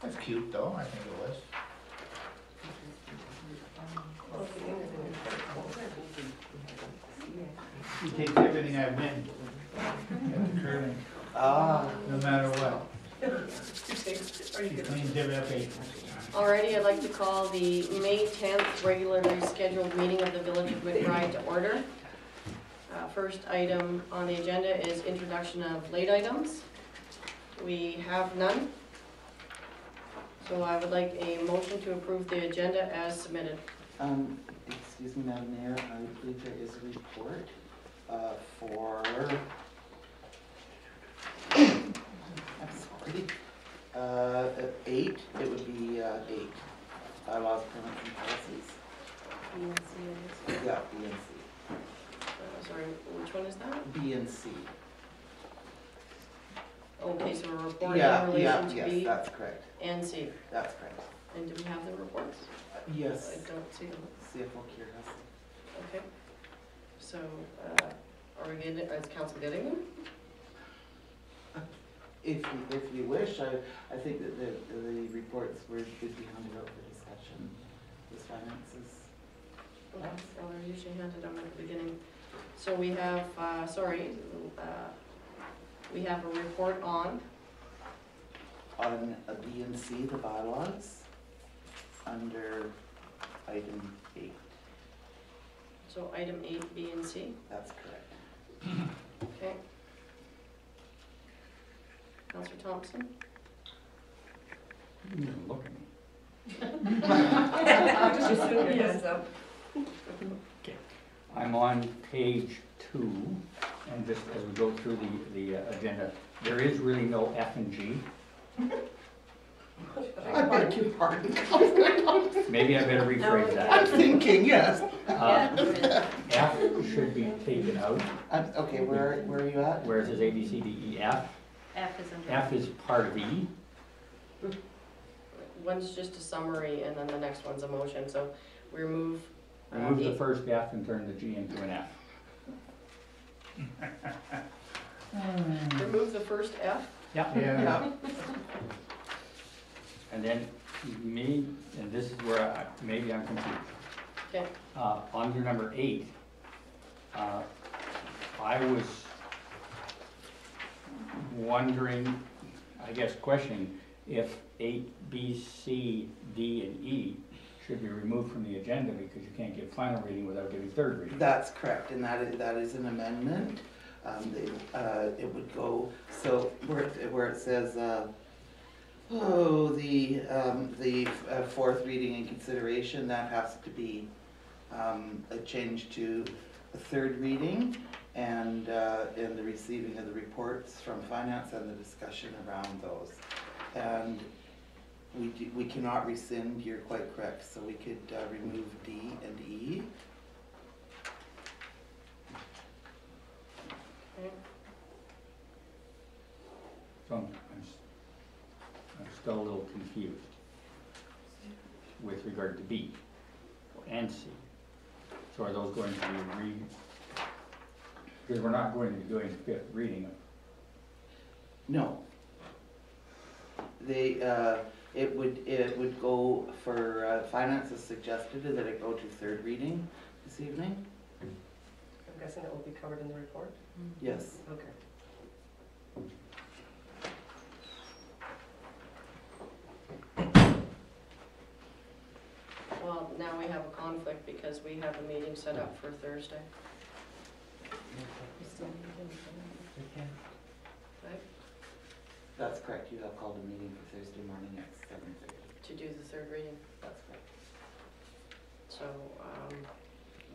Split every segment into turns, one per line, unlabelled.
That's cute though, I think it was. He takes everything I win at the curling, no matter what. He cleans everything up.
Alrighty, I'd like to call the May 10th regularly scheduled meeting of the Village of McBride to order. First item on the agenda is introduction of late items. We have none. So I would like a motion to approve the agenda as submitted.
Excuse me, Madam Mayor, I believe there is a report for, I'm sorry, 8, it would be 8, bylaws, permits, and policies.
B and C it is.
Yeah, B and C.
Sorry, which one is that?
B and C.
Okay, so a report in relation to
yes,
B
that's correct.
and C.
That's correct.
And do we have the reports?
Yes.
I don't see them.
CFO Kier has them.
Okay. So, are we getting, is council getting them?
If you wish, I think that the reports would be handed out for discussion, this finances.
Okay, well, they're usually handed out at the beginning. So we have, we have a report on
a B and C, the bylaws, under item 8.
so item 8, B and C.
That's correct.
Okay. Councillor Thompson?
You didn't look at me.
Just assume your hands up.
Okay. I'm on page 2, and just as we go through the agenda, there is really no F and G.
I beg your pardon.
Maybe I better rephrase
I'm
that.
thinking, yes.
F should be taken out,
Okay, where are you at?
where it says A, B, C, D, E, F.
F is under.
F is part of E.
One's just a summary and then the next one's a motion, so we remove.
Remove the
E.
first F and turn the G into an F.
Remove the first F.
Yeah.
Yeah.
And then me, and this is where maybe I'm confused.
Okay.
Under number 8, I was wondering, I guess questioning, if 8, B, C, D, and E should be removed from the agenda because you can't give final reading without giving third reading.
That's correct, and that is an amendment. It would go, so where it says, the fourth reading and consideration, that has to be a change to a third reading, and the receiving of the reports from finance and the discussion around those. And we cannot rescind, you're quite correct, so we could remove D and E.
Okay.
So I'm still a little confused with regard to B and C. So are those going to be because we're not going to be doing fifth reading.
No. It would go for, finance has suggested that it go to third reading this evening.
I'm guessing it will be covered in the report?
Yes.
Okay.
Well, now we have a conflict because we have a meeting set up for Thursday. Right?
That's correct. You have called a meeting for Thursday morning at 7:30.
To do the third reading.
That's correct.
So,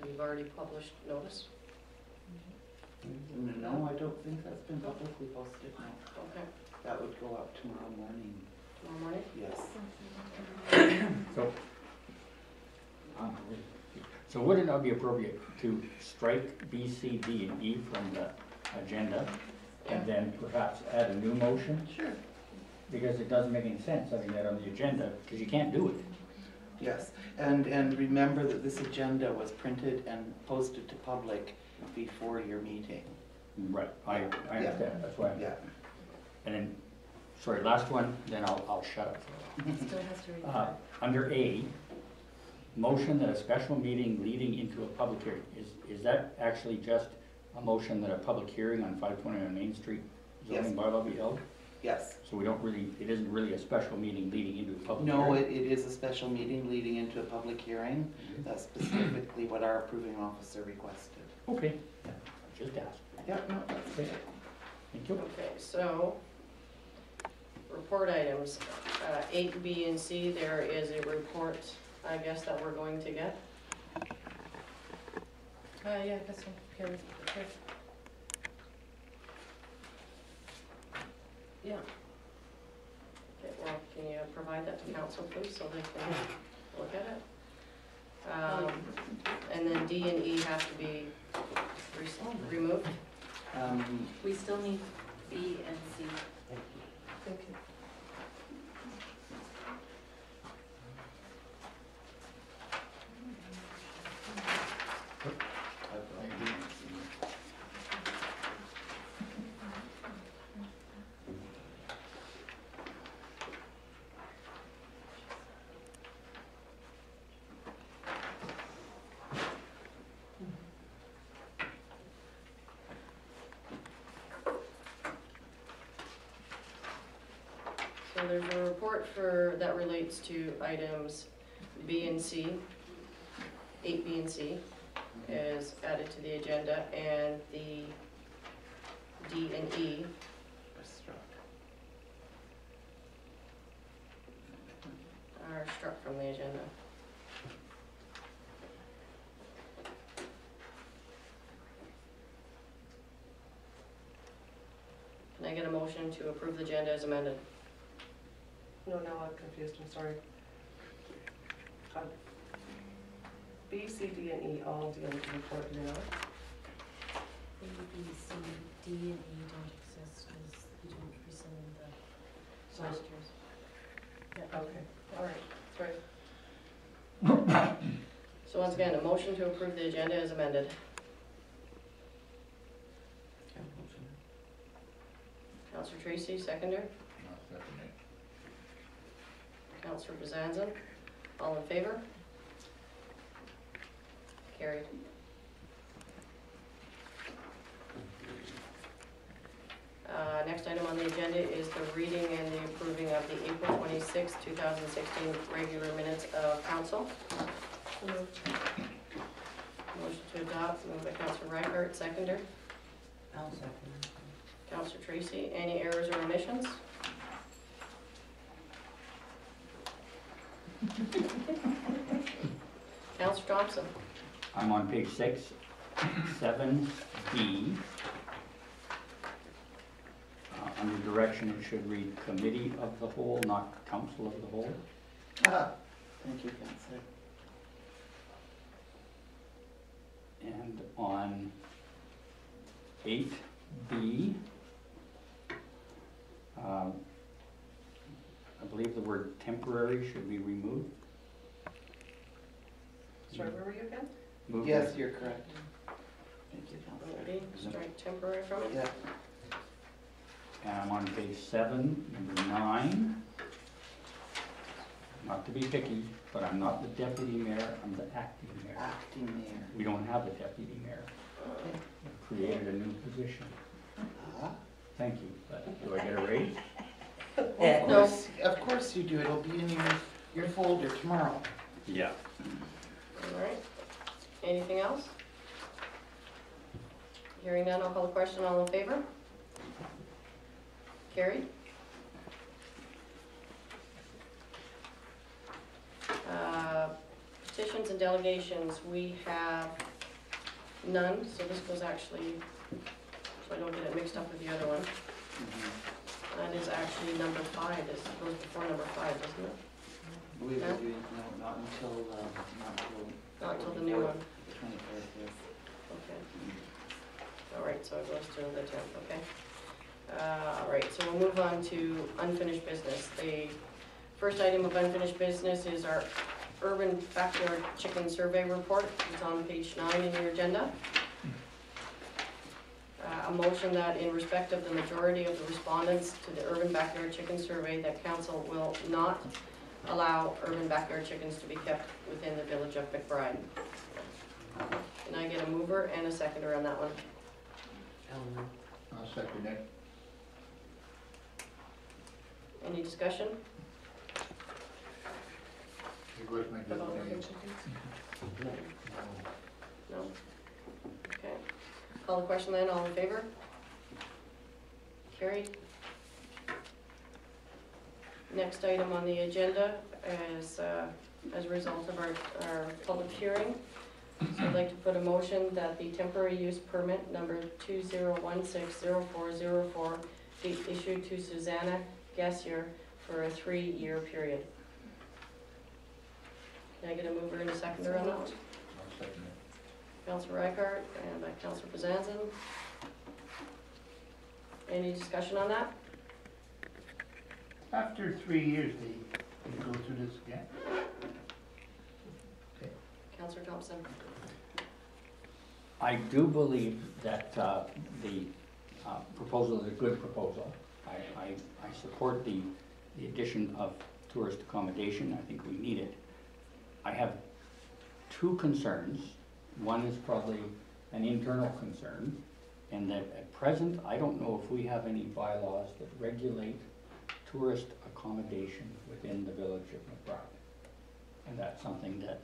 we've already published notice.
No, I don't think that's been publicly posted. No.
Okay,
That would go up tomorrow morning.
tomorrow morning?
Yes.
So would it not be appropriate to strike B, C, D, and E from the agenda and then perhaps add a new motion?
Sure.
Because it doesn't make any sense having that on the agenda, because you can't do it.
Yes, and remember that this agenda was printed and posted to public before your meeting.
Right, I understand, that's why.
Yeah.
And then sorry, last one, then I'll shut up for a while.
Still has to read.
Under A, motion that a special meeting leading into a public hearing, is that actually just a motion that a public hearing on 529 Main Street zoning bylaw be held?
Yes.
So we don't really, it isn't really a special meeting leading into a public
No,
hearing?
it is a special meeting leading into a public hearing. That's specifically what our approving officer requested.
Okay, just ask.
Yeah, no, that's
Okay, thank you.
Okay, so, report items, 8, B, and C, there is a report, I guess, that we're going to get.
Yeah, this one, here.
Yeah. Okay, well, can you provide that to council, please, so they can look at it? And then D and E have to be removed.
We still need B and C.
Thank you.
So there's a report that relates to items B and C, 8B and C is added to the agenda, and the D and E are struck from the agenda. Can I get a motion to approve the agenda as amended?
No, now I'm confused, I'm sorry. B, C, D, and E all deal with the report, do they not?
A, B, C, D, and E don't exist because you didn't rescind the last year's. Yeah.
Okay, all right, that's right.
So once again, a motion to approve the agenda as amended. Counselor Tracy, seconder. Counselor Bezanza, all in favor? Carried. Next item on the agenda is the reading and the approving of the April 26, 2016 regular minutes of council. Motion to adopt, moved by Counselor Reichert, seconder.
I'll second.
Counselor Tracy, any errors or omissions? Counselor Thompson.
I'm on page 6, 7B. Under direction, it should read committee of the whole, not council of the whole.
Thank you, Counselor.
And on 8B, I believe the word temporary should be removed.
Sorry, where were you again?
Moved
Yes, you're correct. Thank you, Counselor.
Ready? Strike temporary from it.
Yeah.
And I'm on page 7, number 9. Not to be picky, but I'm not the deputy mayor, I'm the acting mayor.
Acting mayor.
We don't have a deputy mayor. We created a new position. Thank you, but do I get a raise?
Of course you do. It'll be in your folder tomorrow.
Yeah.
All right. Anything else? Hearing none, I'll call the question. All in favor? Carried. Petitions and delegations, we have none, so this was actually, so I don't get it mixed up with the other one. That is actually number 5, this goes before number 5, doesn't it?
We will
Yeah.
do, no, not until
Not until the new one.
24th, yes.
Okay. All right, so it goes to the 10th, okay. All right, so we'll move on to unfinished business. The first item of unfinished business is our urban backyard chicken survey report. It's on page 9 in your agenda. a motion that in respect of the majority of the respondents to the urban backyard chicken survey, that council will not allow urban backyard chickens to be kept within the village of McBride. Can I get a mover and a seconder on that one?
I'll second it.
Any discussion?
It was my
About urban
good
chickens? No? Okay. Call the question then, all in favor? Carried. Next item on the agenda is, as a result of our public hearing, so I'd like to put a motion that the temporary use permit number 20160404 be issued to Susanna Gassier for a 3-year period. Can I get a mover and a seconder on that one?
I'll second it.
Councilor Reichart and by Councilor Bezanson. Any discussion on that?
After 3 years, they go through this again?
Councilor Thompson.
I do believe that the proposal is a good proposal. I support the addition of tourist accommodation. I think we need it. I have 2 concerns. One is probably an internal concern, and that at present, I don't know if we have any bylaws that regulate tourist accommodation within the village of McBride. And that's something that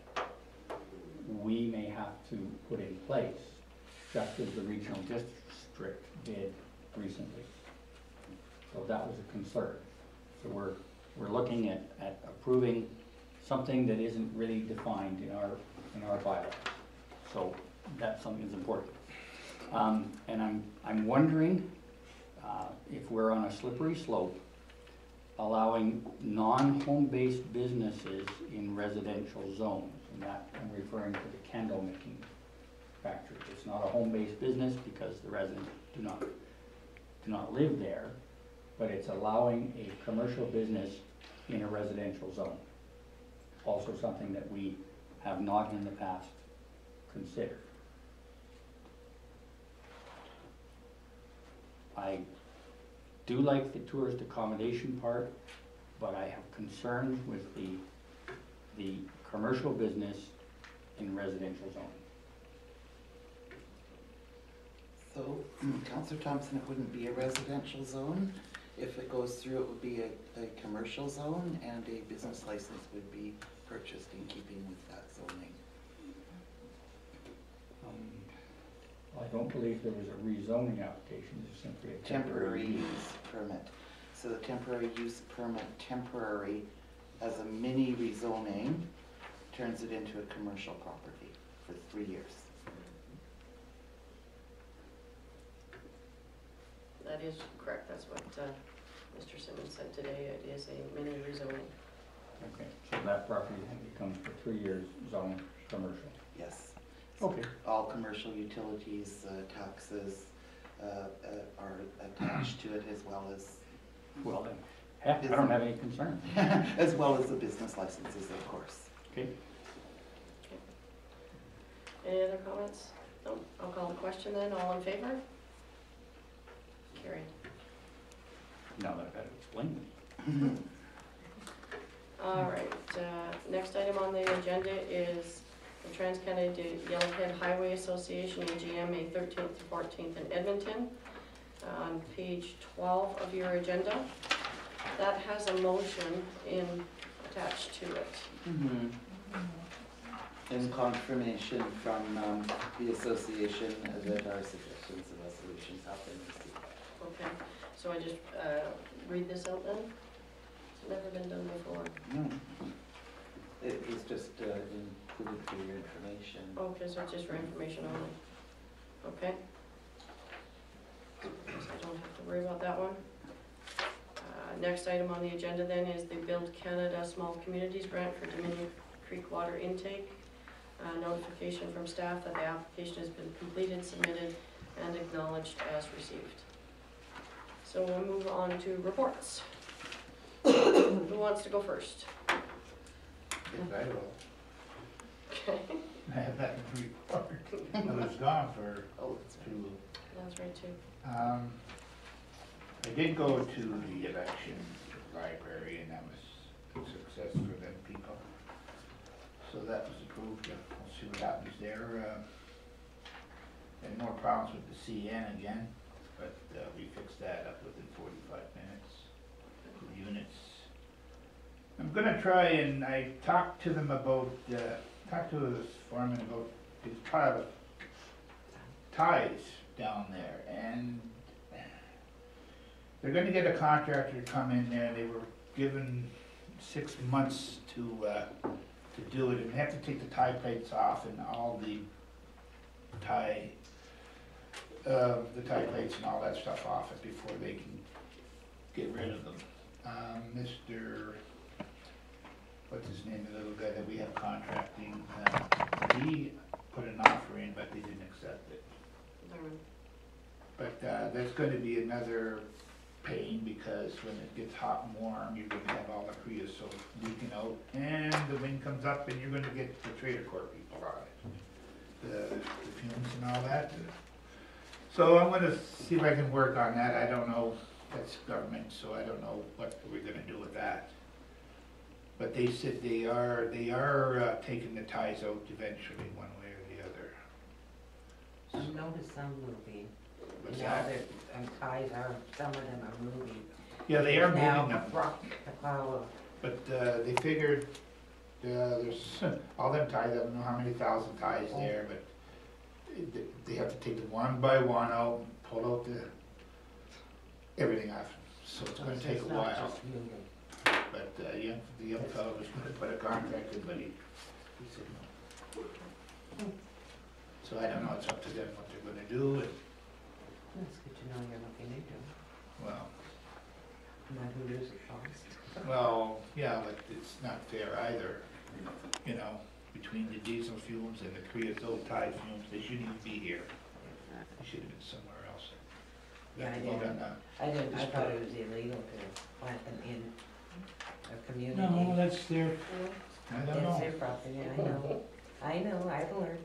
we may have to put in place, just as the regional district did recently. So that was a concern. So we're looking at approving something that isn't really defined in our bylaws. So that's something that's important. And I'm wondering if we're on a slippery slope, allowing non-home-based businesses in residential zones. And that I'm referring to the candle making factory. It's not a home-based business because the residents do not live there, but it's allowing a commercial business in a residential zone. Also something that we have not in the past considered. I do like the tourist accommodation part, but I have concerns with the commercial business in residential zone.
So, Councillor Thompson, it wouldn't be a residential zone. If it goes through, it would be a commercial zone, and a business license would be purchased in keeping with that zoning.
I don't believe there was a rezoning application, it's simply a
Temporary use permit. So the temporary use permit, temporary, as a mini rezoning, turns it into a commercial property for 3 years.
That is correct, that's what Mr. Simmons said today, it is a mini rezoning.
Okay, so that property then becomes for 3 years zone commercial.
Yes.
Okay.
All commercial utilities, taxes are attached to it, as well as
Well then, heck, I don't have any concern.
as well as the business licenses, of course.
Okay.
Any other comments? No, I'll call the question then, all in favor? Carried.
Now that I've had to explain it.
All right, next item on the agenda is the Trans-Canada Yellowhead Highway Association, AGM, May 13th to 14th in Edmonton. On page 12 of your agenda, that has a motion attached to it.
In confirmation from the association that our suggestions and resolutions have been received.
Okay, so I just read this out then? It's never been done before.
No. It was just included for your information.
Okay, so it's just for information only. Okay. So I don't have to worry about that one. Next item on the agenda then is the Build Canada Small Communities Grant for Dominion Creek Water Intake. Notification from staff that the application has been completed, submitted, and acknowledged as received. So we'll move on to reports. Who wants to go first?
Yes, I will.
Okay.
I have that report. I was gone for
Oh, it's
2
That's right too.
I did go to the election library and that was a success for them people. So that was approved. We'll see what happens there. And more problems with the CN again, but we fixed that up within 45 minutes. The units. I'm gonna try and I talked to them about, talked to this foreman about this pile of ties down there, and they're gonna get a contractor to come in there. They were given 6 months to do it, and they have to take the tie plates off and all the tie plates and all that stuff off it before they can get rid of them. Mr. What's his name, the little guy that we have contracting, he put an offer in, but they didn't accept it. But there's going to be another pain, because when it gets hot and warm, you're going to have all the creosote leaking out, and the wind comes up, and you're going to get the trailer court people on it, the fumes and all that. So I'm going to see if I can work on that. I don't know, that's government, so I don't know what we're going to do with that. But they said they are taking the ties out eventually, one way or the other.
I've noticed some moving.
What's
Now
that?
ties are, some of them are moving.
Yeah, they are moving
Now,
them,
the plow,
but they figured there's all them ties. I don't know how many thousand ties there, but they have to take them one by one out and pull out everything off. So it's going to take a
it's not
while.
just moving.
But the young fellow was going to put a contract in, but he said no. So I don't know, it's up to them what they're going to do, and,
That's good to know you're looking into.
well,
Not who loses cost.
well, yeah, but it's not fair either, you know, between the diesel fumes and the creosote tie fumes, they shouldn't even be here. They should have been somewhere else.
Yeah, I
Well
didn't.
done,
I thought it was illegal to plant them in a community.
No, that's their, I don't
It's
know.
their property, I know, I've learned.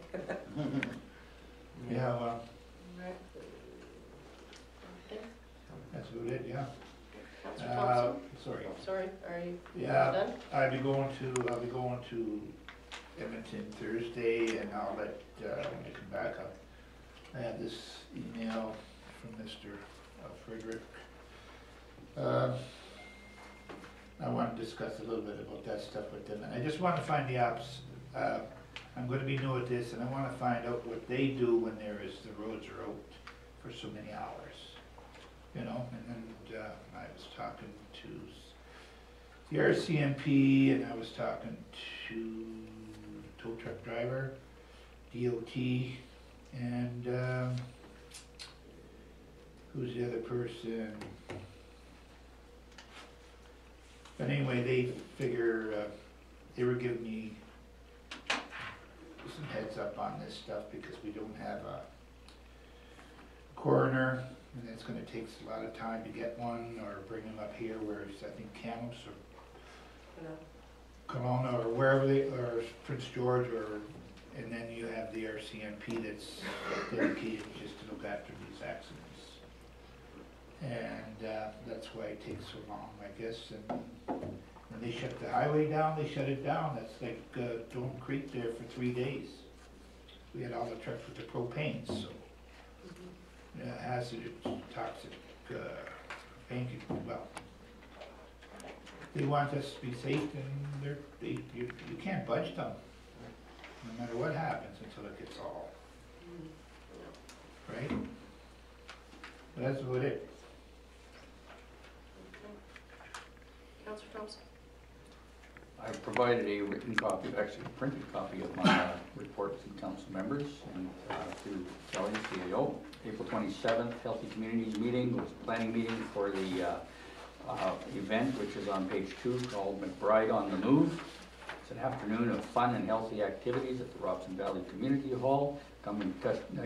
Yeah, well,
Right. Okay.
that's about it, yeah.
Councillor Thompson?
Sorry.
Sorry, are you
Yeah,
done?
I'll be going to Edmonton Thursday, and I'll let, when I come back up, I have this email from Mr. Frederick. I want to discuss a little bit about that stuff with them, and I just want to find the apps. I'm going to be new at this, and I want to find out what they do when the roads are out for so many hours, you know. And then I was talking to the RCMP, and I was talking to tow truck driver, DOT, and who's the other person? But anyway, they figure, they were giving me some heads up on this stuff, because we don't have a coroner, and it's gonna take a lot of time to get one, or bring them up here, whereas I think Kamloops or Kelowna, or wherever they, or Prince George, or, and then you have the RCMP that's dedicated just to look after these accidents. And that's why it takes so long, I guess. And when they shut the highway down, they shut it down. That's like Dome Creek there for 3 days. We had all the trucks with the propane, so hazardous, toxic, well, they want us to be safe, and you can't budge them, no matter what happens, until it gets all, right? But that's about it.
Councillor Thompson?
I provided a written copy, actually a printed copy of my report to council members and to Kelly, CAO. April 27th, Healthy Communities meeting, was a planning meeting for the event, which is on page 2, called McBride on the Move. It's an afternoon of fun and healthy activities at the Robson Valley Community Hall. Come and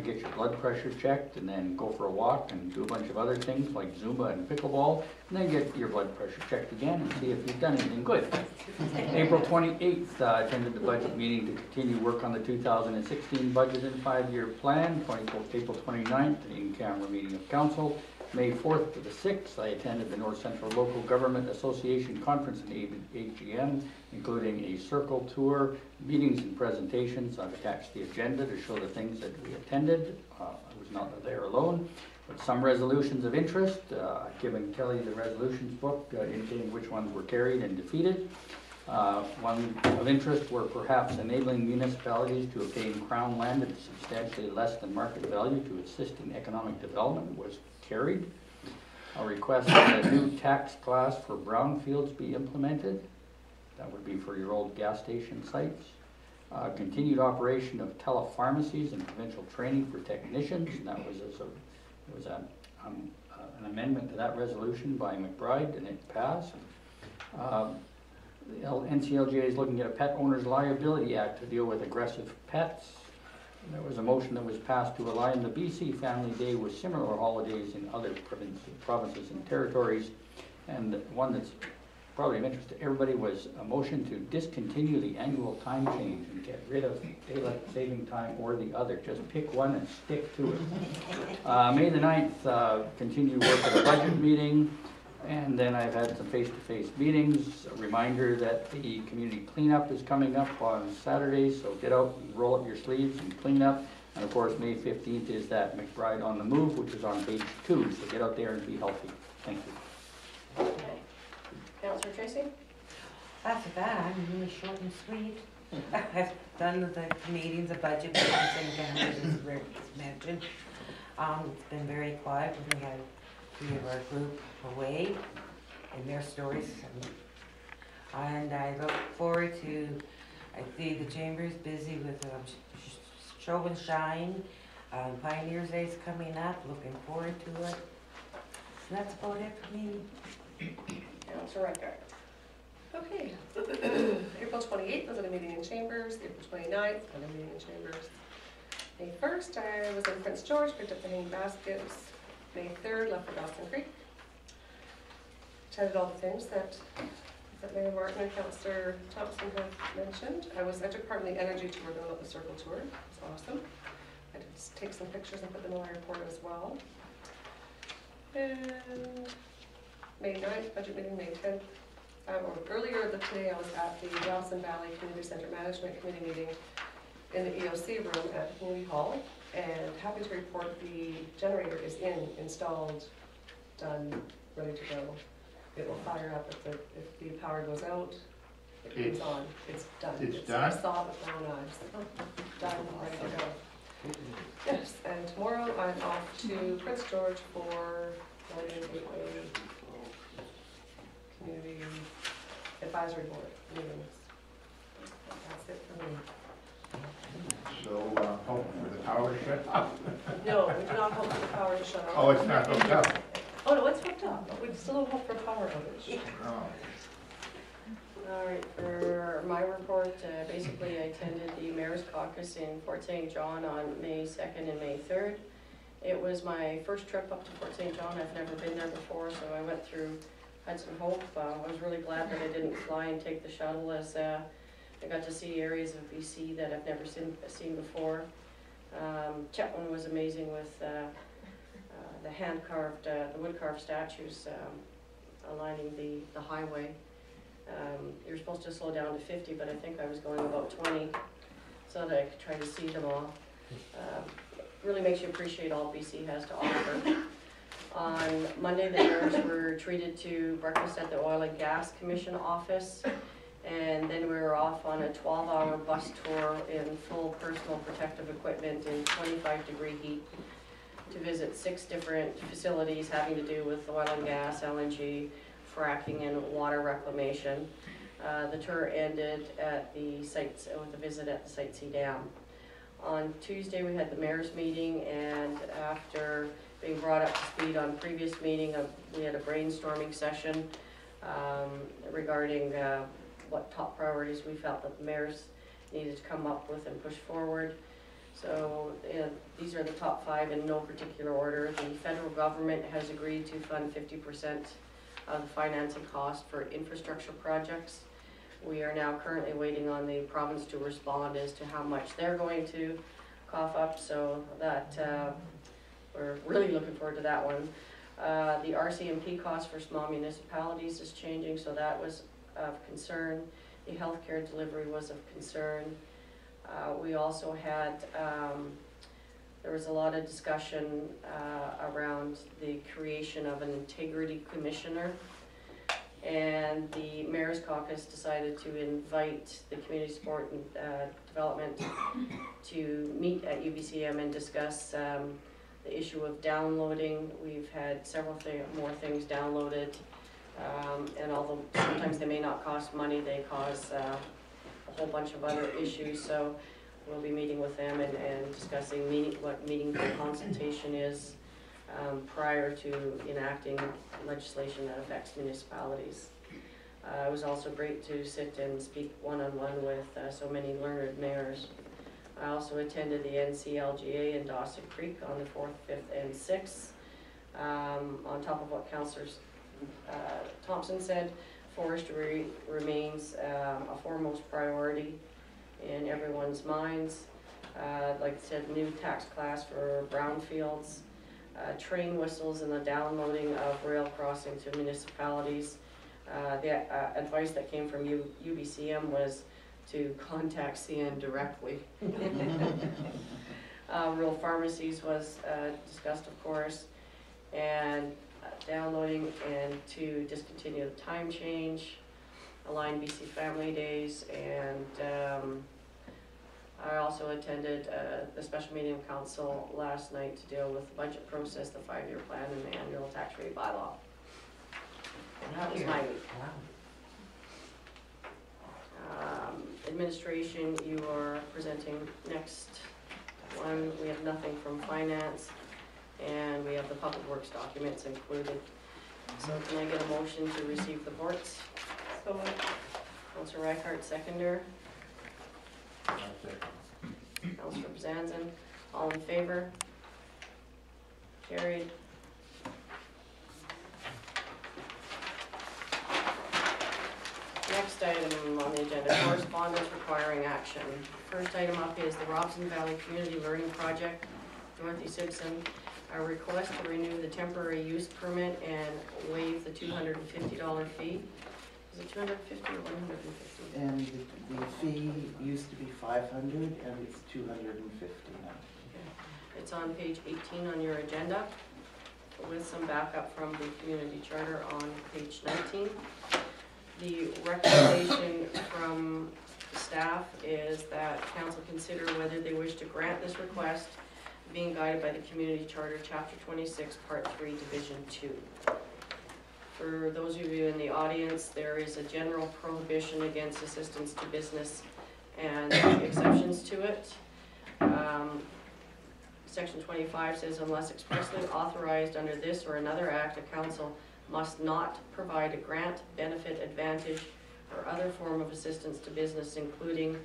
get your blood pressure checked, and then go for a walk and do a bunch of other things like Zumba and pickleball, and then get your blood pressure checked again and see if you've done anything good. April 28th, attended the budget meeting to continue work on the 2016 budget and 5-year plan. April 29th, the in-camera meeting of council. May 4th to the 6th, I attended the North Central Local Government Association Conference and AGM, including a circle tour, meetings and presentations. I've attached the agenda to show the things that we attended. I was not there alone, but some resolutions of interest. I've given Kelly the resolutions book indicating which ones were carried and defeated. One of interest were perhaps enabling municipalities to obtain crown land at substantially less than market value to assist in economic development was carried. A request that a new tax class for brownfields be implemented. That would be for your old gas station sites. Continued operation of telepharmacies and provincial training for technicians. And that was an amendment to that resolution by McBride, and it passed. The NCLGA is looking at a Pet Owners Liability Act to deal with aggressive pets. And there was a motion that was passed to align the BC Family Day with similar holidays in other provinces and territories. And one that's probably of interest to everybody was a motion to discontinue the annual time change and get rid of daylight saving time or the other. Just pick one and stick to it. May the 9th, continue work at a budget meeting. And then I've had some face-to-face meetings. A reminder that the community cleanup is coming up on Saturday, so get out and roll up your sleeves and clean up. And of course, May 15th is that McBride on the Move, which is on page 2, so get out there and be healthy. Thank you.
Okay. Councillor Tracy?
After that, I'm really short and sweet. I've done the meetings, the budget meetings, and as Rick mentioned. It's been very quiet. We had 3 of our group away and their stories. And I look forward to, I see the chamber's busy with show and shine. Pioneers Day is coming up, looking forward to it. And that's about it for me.
Councillor Redgard?
Okay. April 28th was at a meeting in Chambers. April 29th, at a meeting in Chambers. May 1st, I was in Prince George, picked up the hanging baskets. May 3rd, left for Dawson Creek. Attended all the things that Mayor Martin and Councillor Thompson have mentioned. I took part in the energy tour, the circle tour. It was awesome. I did take some pictures and put them in my report as well. And May 9th, budget meeting, May 10th. Earlier today, I was at the Robson Valley Community Center Management Committee meeting in the EOC room at the Community Hall, and happy to report the generator is installed, done, ready to go. It will fire up if the power goes out. It's on. It's done.
It's done?
I saw it with my own eyes. Done, ready to go. Yes, and tomorrow I'm off to Prince George for Guardian Gateway Community Advisory Board meetings. That's it for me.
So, hope for the power to shut off.
No, we do not hope for the power to shut off.
Oh, it's not hooked up?
Oh, no, it's hooked up, but we still don't hope for power outage.
Oh.
All right, for my report, basically I attended the Mayor's Caucus in Fort St. John on May 2nd and May 3rd. It was my first trip up to Fort St. John. I've never been there before, so I went through Hudson Hope. I was really glad that I didn't fly and take the shuttle, as I got to see areas of BC that I've never seen before. Chetwynd was amazing with the hand-carved, the wood-carved statues aligning the highway. You're supposed to slow down to 50, but I think I was going about 20 so that I could try to see them all. Really makes you appreciate all BC has to offer. On Monday, the mayors were treated to breakfast at the Oil and Gas Commission office, and then we were off on a 12-hour bus tour in full personal protective equipment in 25-degree heat to visit 6 different facilities having to do with oil and gas, LNG, fracking, and water reclamation. The tour ended at the sites with a visit at the Site C Dam. On Tuesday, we had the mayor's meeting, and after being brought up to speed on previous meeting, we had a brainstorming session regarding what top priorities we felt that the mayors needed to come up with and push forward. So these are the top 5 in no particular order. The federal government has agreed to fund 50% of the financing cost for infrastructure projects. We are now currently waiting on the province to respond as to how much they're going to cough up, so that we're really looking forward to that one. The RCMP cost for small municipalities is changing, so that was of concern. The healthcare delivery was of concern. We also had, there was a lot of discussion around the creation of an integrity commissioner. And the Mayor's Caucus decided to invite the Community Support and Development to meet at UBCM and discuss the issue of downloading. We've had several more things downloaded, and although sometimes they may not cost money, they cause a whole bunch of other issues. So we'll be meeting with them and discussing what meaningful consultation is prior to enacting legislation that affects municipalities. It was also great to sit and speak one-on-one with so many learned mayors. I also attended the NCLGA in Dawson Creek on the 4th, 5th, and 6th. On top of what Councillor Thompson said, forestry remains a foremost priority in everyone's minds. Like I said, new tax class for brownfields, train whistles and the downloading of rail crossing to municipalities. The advice that came from UBCM was to contact CN directly. Rural pharmacies was discussed, of course, and downloading and to discontinue the time change, align BC Family Days, and I also attended the special meeting of council last night to deal with the budget process, the 5-year plan, and the annual tax rate bylaw. And that was my week. Administration, you are presenting next one. We have nothing from finance, and we have the public works documents included. So can I get a motion to receive the reports?
So
Councillor Reichert, seconder. Councillor Zanzan, all in favor? Carried. Next item on the agenda, correspondence requiring action. First item up is the Robson Valley Community Learning Project, Dorothy Simpson. A request to renew the temporary use permit and waive the $250 fee. Is it 250 or 150?
And the fee used to be 500 and it's 250 now.
It's on page 18 on your agenda with some backup from the community charter on page 19. The recommendation from staff is that council consider whether they wish to grant this request, being guided by the community charter, chapter 26, part 3, division 2. For those of you in the audience, there is a general prohibition against assistance to business and exceptions to it. Section 25 says, unless expressly authorized under this or another act, a council must not provide a grant, benefit, advantage, or other form of assistance to business, including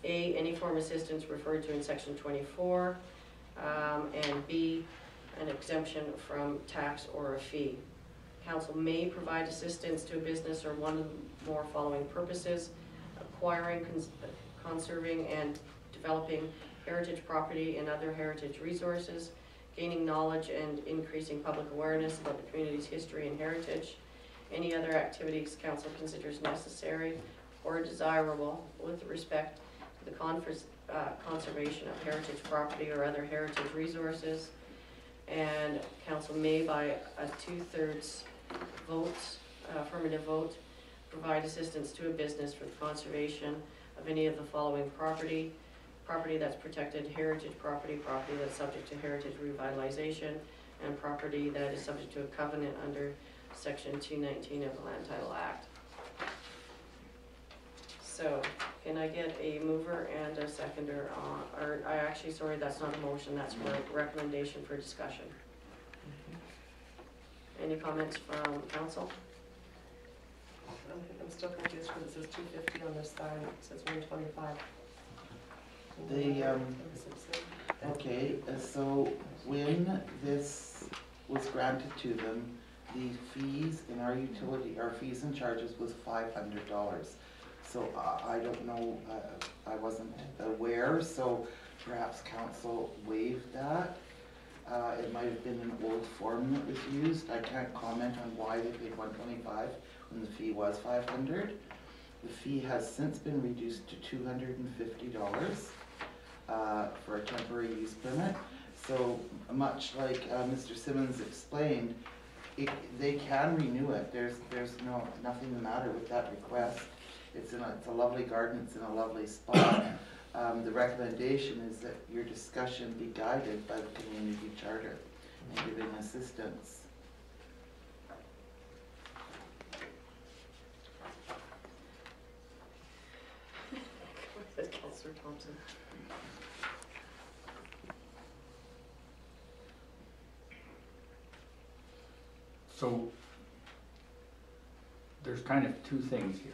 A, any form of assistance referred to in section 24, and B, an exemption from tax or a fee. Council may provide assistance to a business or one of the more following purposes: acquiring, conserving, and developing heritage property and other heritage resources, gaining knowledge and increasing public awareness about the community's history and heritage, any other activities council considers necessary or desirable with respect to the conservation of heritage property or other heritage resources, and council may, by a 2/3 vote, affirmative vote, provide assistance to a business for the conservation of any of the following property that's protected heritage property, property that's subject to heritage revitalization, and property that is subject to a covenant under section 219 of the Land Title Act. So, can I get a mover and a seconder on, or sorry, that's not a motion, that's a recommendation for discussion. Any comments from council?
I don't think I'm still confused because it says 250 on this side, it says 125.
Okay, so when this was granted to them, the fees in our utility, our fees and charges was $500. So I don't know, I wasn't aware, so perhaps council waived that. It might have been an old form that was used. I can't comment on why they paid $125 when the fee was $500. The fee has since been reduced to $250 for a temporary use permit. So much like Mr. Simmons explained, they can renew it. There's nothing the matter with that request. It's a lovely garden. It's in a lovely spot. The recommendation is that your discussion be guided by the community charter and giving assistance.
Councillor Thompson.
So there's kind of two things here.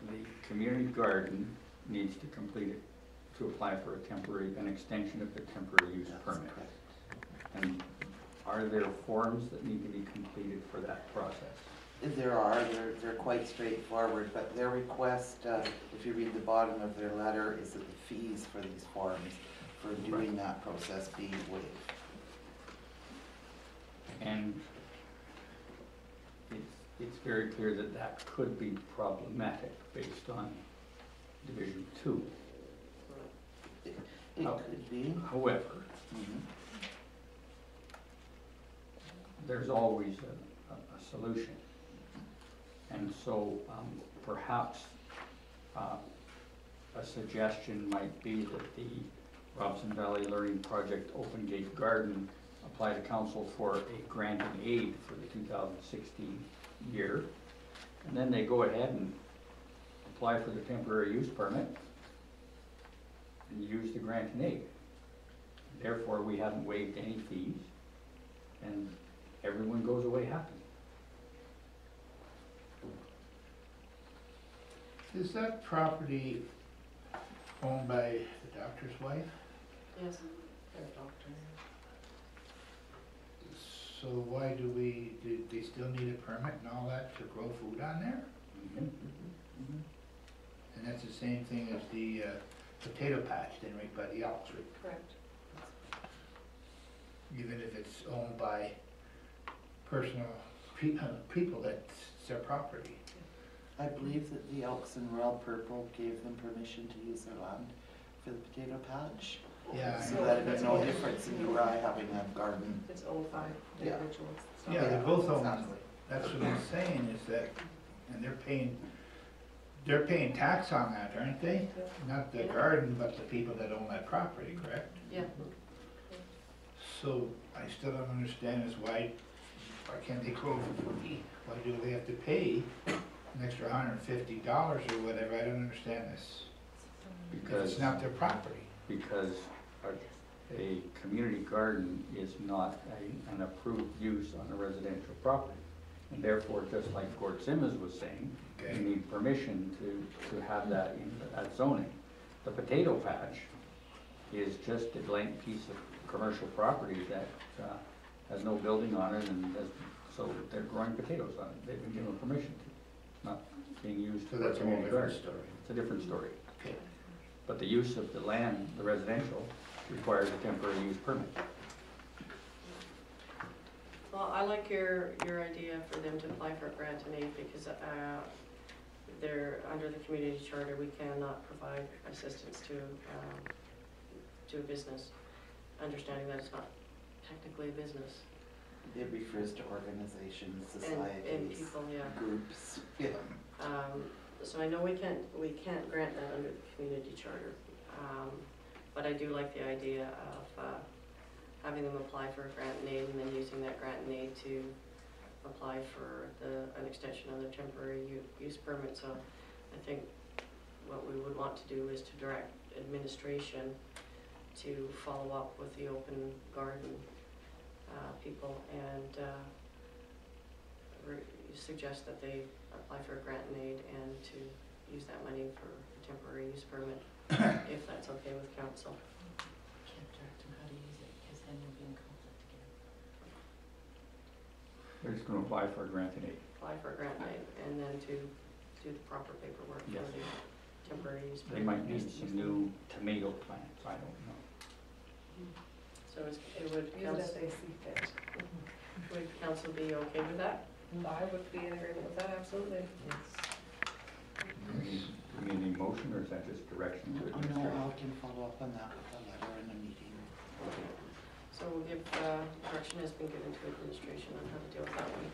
The community garden needs to complete it, to apply for an extension of the temporary use
That's
permit.
correct.
And are there forms that need to be completed for that process?
There are, they're quite straightforward, but their request, if you read the bottom of their letter, is that the fees for these forms for doing that process be waived.
And it's very clear that that could be problematic based on Division 2.
It
Oh.
could be.
However,
Mhm.
there's always a solution. And so perhaps a suggestion might be that the Robson Valley Learning Project Open Gate Garden apply to council for a grant and aid for the 2016 year. And then they go ahead and apply for the temporary use permit and use the grant and aid. Therefore, we haven't waived any fees and everyone goes away happy.
Is that property owned by the doctor's wife?
Yes, they're a doctor.
So why do they still need a permit and all that to grow food on there?
Mhm.
And that's the same thing as the potato patch then right by the Elks, right?
Correct.
Even if it's owned by personal people, that's their property.
I believe that the Elks and Royal Purple gave them permission to use their land for the potato patch.
Yeah,
So that'd be no difference in you having a garden.
It's owned by
Yeah.
individuals. It's not-
yeah, they're both owned.
Exactly.
That's what I'm saying is that, and they're paying tax on that, aren't they?
Yeah.
Not the garden, but the people that own that property, correct?
Yeah.
So I still don't understand is why can't they grow for free? Why do they have to pay an extra $150 or whatever? I don't understand this. If
Because
it's not their property.
because a community garden is not an approved use on a residential property. And therefore, just like Gord Simmons was saying, you
Okay.
need permission to have that in that zoning. The potato patch is just a blank piece of commercial property that has no building on it, and so they're growing potatoes on it. They've been given permission to. It's not being used
So
for a
that's a whole
community
different
garden.
story.
It's a different story.
Okay.
But the use of the land, the residential, requires a temporary use permit.
Well, I like your idea for them to apply for a grant and aid because they're, under the community charter, we cannot provide assistance to a business, understanding that it's not technically a business.
It refers to organizations,
And
societies,
people, yeah.
groups. Yeah.
So I know we can't grant that under the community charter. But I do like the idea of having them apply for a grant and aid and then using that grant and aid to apply for an extension of their temporary use permit. So I think what we would want to do is to direct administration to follow up with the open garden people and suggest that they apply for a grant and aid and to use that money for a temporary use permit, if that's okay with council.
Can't direct them how to use it, because then you'll be in conflict again.
They're just gonna apply for a grant and aid.
Apply for a grant and aid, and then to do the proper paperwork for
Yes.
the temporary use
They
permit.
might need some new tomato plants, I don't know.
So it would,
Use it as they see fit.
would council be okay with that?
I would be in agreement with that, absolutely.
Do we need a motion, or is that just direction to
Oh, no,
administration?
I can follow up on that with a letter in a meeting.
So we'll give, direction has been given to administration on how to deal with that one.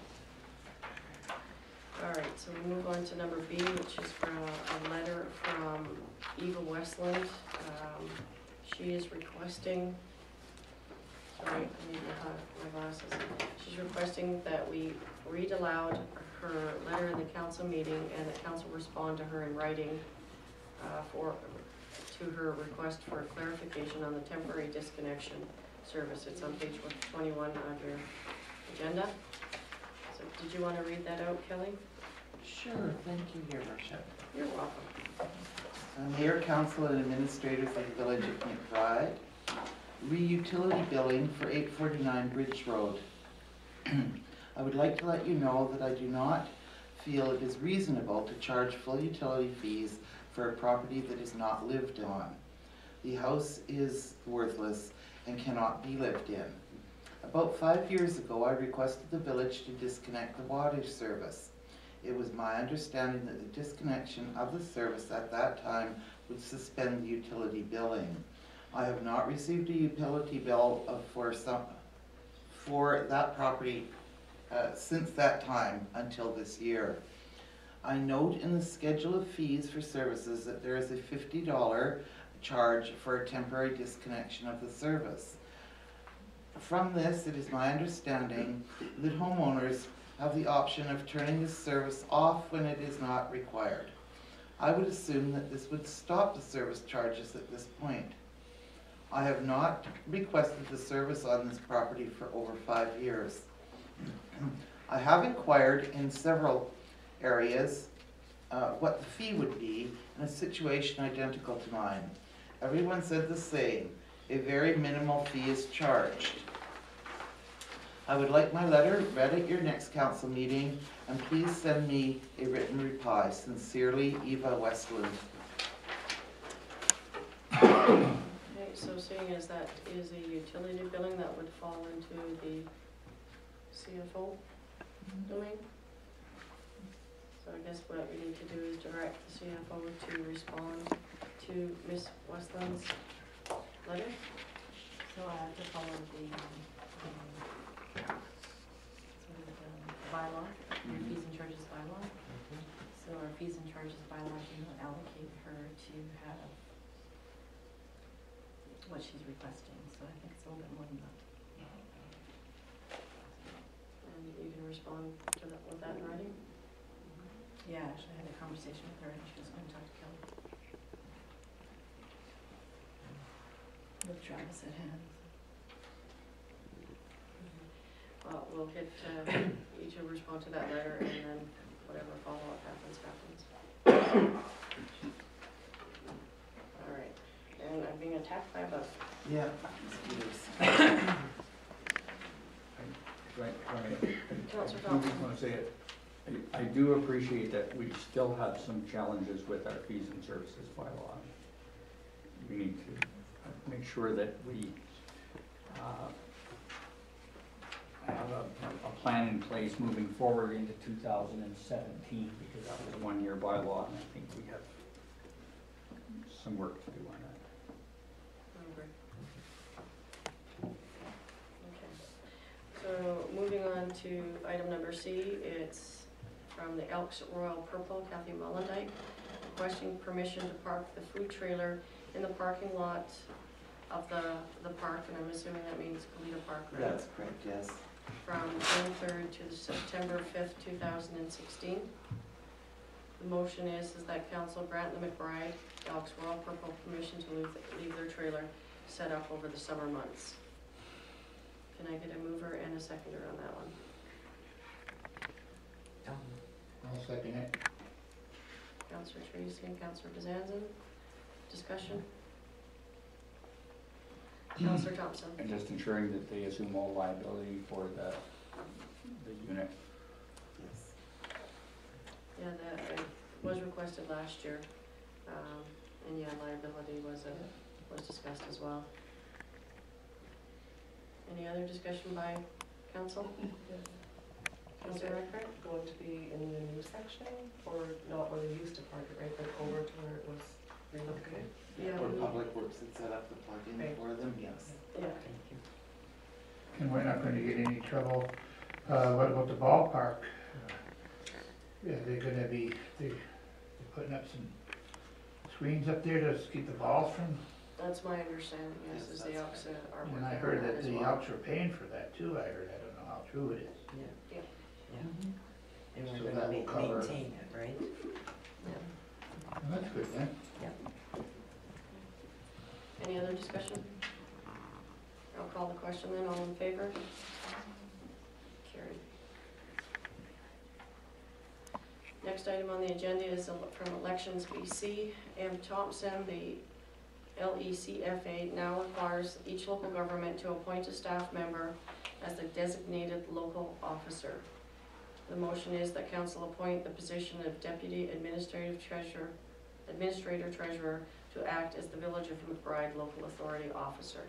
All right, so we move on to number B, which is from a letter from Eva Westland. She is requesting, sorry, I need my glasses. She's requesting that we read aloud her letter in the council meeting and that council respond to her in writing to her request for clarification on the temporary disconnection service. It's on page 21 of your agenda. So did you want to read that out, Kelly?
Sure, thank you, Your Worship.
You're welcome.
Mayor, Council, and Administrators of the Village of McBride, re-utility billing for 849 Bridge Road. I would like to let you know that I do not feel it is reasonable to charge full utility fees for a property that is not lived on. The house is worthless and cannot be lived in. About 5 years ago, I requested the village to disconnect the water service. It was my understanding that the disconnection of the service at that time would suspend the utility billing. I have not received a utility bill for that property since that time until this year. I note in the schedule of fees for services that there is a $50 charge for a temporary disconnection of the service. From this, it is my understanding that homeowners have the option of turning this service off when it is not required. I would assume that this would stop the service charges at this point. I have not requested the service on this property for over 5 years. I have inquired in several areas what the fee would be in a situation identical to mine. Everyone said the same. A very minimal fee is charged. I would like my letter read at your next council meeting, and please send me a written reply. Sincerely, Eva Westland.
Okay, so seeing as that is a utility billing, that would fall into the CFO domain. So I guess what we need to do is direct the CFO to respond to Ms. Westland's letter.
So I have to follow the bylaw, your fees and charges bylaw. So our fees and charges bylaw do not allocate her to have what she's requesting, so I think it's a little bit more than that.
And you can respond to that with that in writing.
Yeah, actually, I had a conversation with her and she was going to talk to Kelly. With Travis at hand.
Well, we'll get you to respond to that letter, and then whatever follow-up happens. All right, and I'm being attacked by a bug.
Yeah.
Right.
Councillor
I
Thompson.
just want to say it. I do appreciate that we still have some challenges with our fees and services bylaw. We need to make sure that we have a plan in place moving forward into 2017, because that was a one-year bylaw, and I think we have some work to do on that.
Okay. So moving on to item number C, it's from the Elks Royal Purple, Kathy Mullendike, requesting permission to park the food trailer in the parking lot of the park, and I'm assuming that means Kalita Park, right?
That's correct, yes.
From June 3rd to September 5th, 2016. The motion is that council grant the McBride, Elks Royal Purple, permission to leave their trailer set up over the summer months. Can I get a mover and a seconder on that one?
I'll second it.
Councillor Tracy and Councillor Bezanson. Discussion? Councillor Thompson.
And just ensuring that they assume all liability for the unit.
Yes.
Yeah, that was requested last year. And yeah, liability was discussed as well. Any other discussion by council?
Is
Councillor
it
Redford?
going to be in the new section, or not where they used to park it, right, but over to where it was relocated?
Yeah,
Where
we-
Public Works had set up the plug-in
Right.
for them, yes.
Yeah.
And we're not gonna get any trouble. What about the ballpark? Yeah, they're gonna be, they're putting up some screens up there to keep the balls from,
That's my understanding, yes,
Yes,
is the
that's
Elks are working
and I
on
heard
that
that
as
the
well.
Elks are paying for that too, I heard, I don't know how true it is.
Yeah.
Yeah.
Yeah. And
So
we're
that
gonna
will cover-
maintain it, right?
Well, that's good then.
Any other discussion? I'll call the question then, all in favor? Carried. Next item on the agenda is from Elections BC. M. Thompson, the LECFA now requires each local government to appoint a staff member as a designated local officer. The motion is that council appoint the position of Deputy Administrator Treasurer to act as the Village of McBride Local Authority Officer.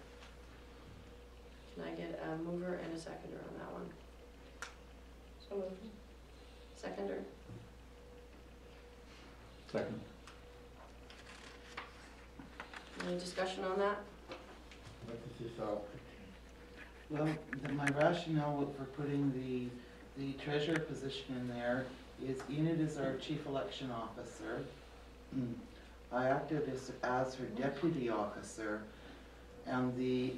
Can I get a mover and a seconder on that one?
So moved.
Seconder?
Second.
Any discussion on that?
What does this all pertain?
Well, my rationale for putting the treasurer position in there is Enid is our chief election officer. I acted as her deputy officer, and the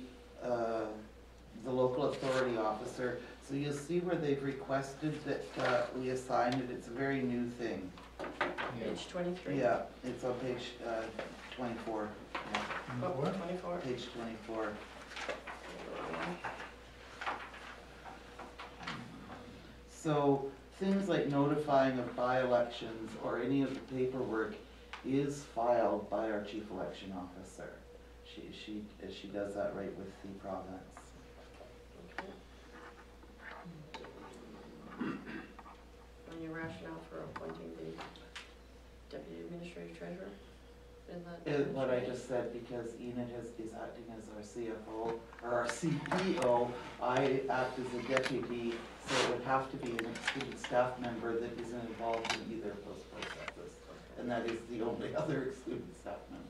local authority officer. So you'll see where they've requested that we assign it. It's a very new thing.
Page 23?
Yeah, it's on page 24. Yeah,
Oh,
What?
24.
page 24. So things like notifying of by-elections or any of the paperwork is filed by our chief election officer. She does that right with the province.
Okay. And your rationale for appointing the Deputy Administrative Treasurer? Is that?
What I just said, because Enid is acting as our CFO, or our CEO, I act as a deputy, so it would have to be an excluded staff member that isn't involved in either of those processes. And that is the only other excluded staff member.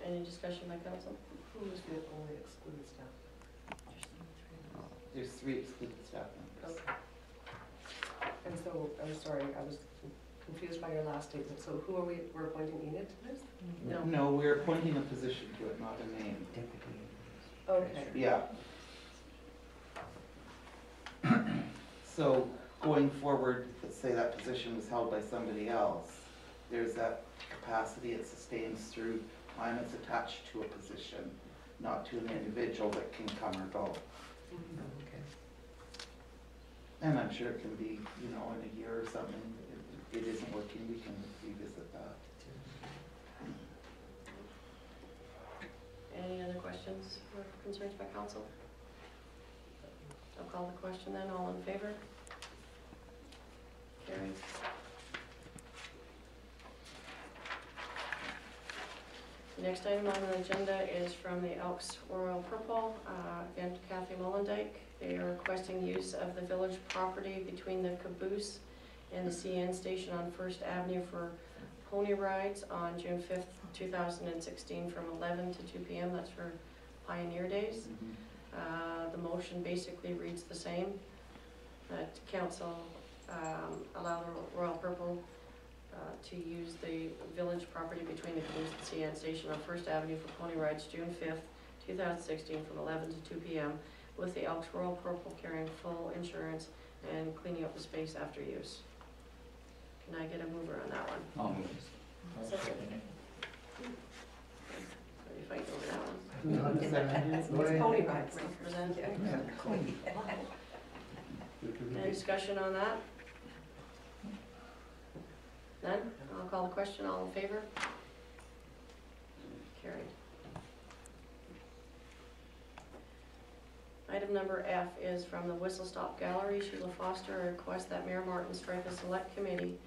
Any discussion by council?
Who is the only excluded staff?
There's 3 excluded staff members.
Okay. And so, I'm sorry, I was confused by your last statement. So who are we're appointing Enid to this?
No.
No, we're appointing a position to it, not a name.
Deputy.
Okay.
Yeah. So going forward, let's say that position was held by somebody else, there's that capacity, it sustains through time, it's attached to a position, not to an individual that can come or go.
Okay.
And I'm sure it can be, in a year or something, if it isn't working, we can revisit that.
Any other questions or concerns by council? I'll call the question then, all in favor? Carried. The next item on the agenda is from the Elks Royal Purple, again Kathy Mullendike. They are requesting use of the village property between the caboose and the CN station on First Avenue for pony rides on June 5th, 2016 from 11 to 2 p.m. That's for Pioneer Days. The motion basically reads the same, that council allow the Royal Purple to use the village property between the caboose and CN station on First Avenue for pony rides June 5th, 2016 from 11 to 2 p.m. with the Elks Royal Purple carrying full insurance and cleaning up the space after use. Can I get a mover on that one?
I'll move this.
I'll second it.
Are you fighting over that one?
Who seconded it?
It's pony rides.
Represent?
Yeah.
Any discussion on that? None? I'll call the question. All in favor? Carried. Item number F is from the Whistle Stop Gallery. Sheila Foster requests that Mayor Martin strike a select committee